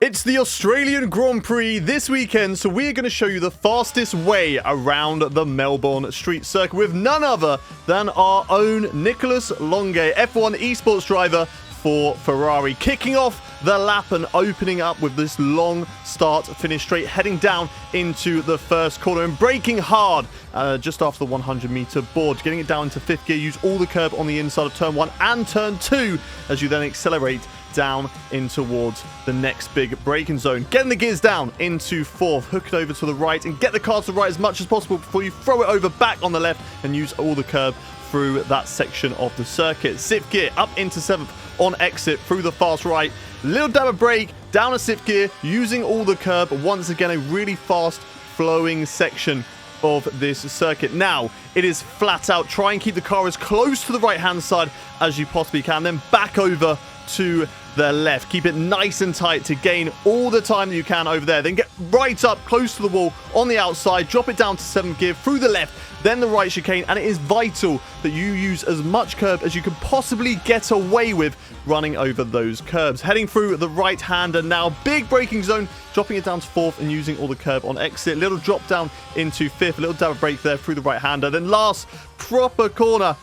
It's the Australian Grand Prix this weekend, so we're going to show you the fastest way around the Melbourne street circuit with none other than our own Nicolas Longuet, F1 Esports driver for Ferrari, kicking off the lap and opening up with this long start finish straight, heading down into the first corner and braking hard just after the 100-meter board, getting it down into fifth gear. Use all the curb on the inside of turn 1 and turn 2 as you then accelerate down in towards the next big braking zone. Getting the gears down into fourth, hook it over to the right and get the car to the right as much as possible before you throw it over back on the left and use all the curb through that section of the circuit. Sixth gear up into seventh on exit through the fast right. Little dab of brake down a sixth gear using all the curb. Once again, a really fast flowing section of this circuit. Now it is flat out. Try and keep the car as close to the right hand side as you possibly can, then back over to the left. Keep it nice and tight to gain all the time that you can over there. Then get right up close to the wall on the outside, drop it down to seventh gear through the left, then the right chicane, and it is vital that you use as much curb as you can possibly get away with running over those curbs. Heading through the right hander now, big braking zone, dropping it down to fourth and using all the curb on exit. Little drop down into fifth, a little dab of brake there through the right hander. Then last proper corner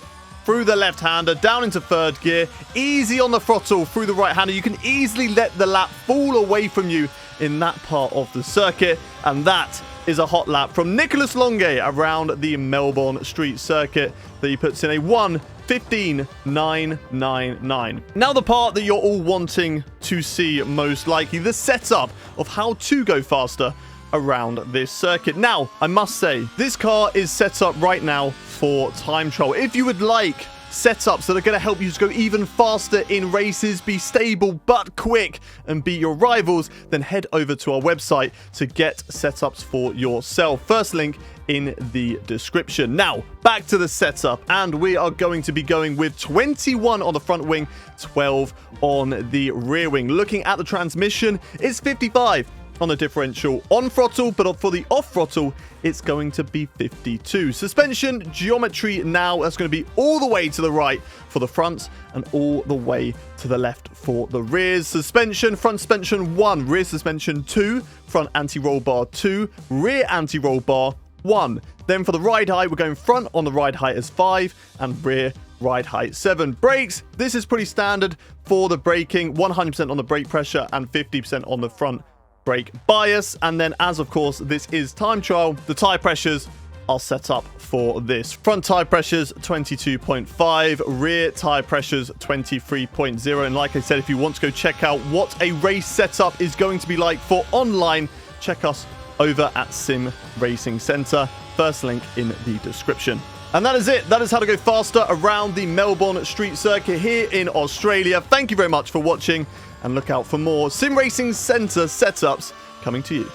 through the left-hander, down into third gear, easy on the throttle through the right-hander. You can easily let the lap fall away from you in that part of the circuit, and that is a hot lap from Nicolas Longuet around the Melbourne street circuit that he puts in a 1:15.999. Now the part that you're all wanting to see most likely, the setup of how to go faster around this circuit. Now, I must say, this car is set up right now for time trial. If you would like setups that are going to help you to go even faster in races, be stable but quick, and beat your rivals, then head over to our website to get setups for yourself. First link in the description. Now, back to the setup, and we are going to be going with 21 on the front wing, 12 on the rear wing. Looking at the transmission, it's 55 on the differential on throttle, but for the off throttle, it's going to be 52. Suspension geometry now, that's going to be all the way to the right for the front and all the way to the left for the rears. Suspension, front suspension 1, rear suspension 2, front anti-roll bar 2, rear anti-roll bar 1. Then for the ride height, we're going front on the ride height as 5 and rear ride height 7. Brakes, this is pretty standard for the braking, 100% on the brake pressure and 50% on the front brake bias. And then, as of course this is time trial, the tire pressures are set up for this. Front tire pressures 22.5, rear tire pressures 23.0. And like I said, if you want to go check out what a race setup is going to be like for online, check us over at Sim Racing Centre. First link in the description. And that is it. That is how to go faster around the Melbourne street circuit here in Australia. Thank you very much for watching, and look out for more Sim Racing Centre setups coming to you.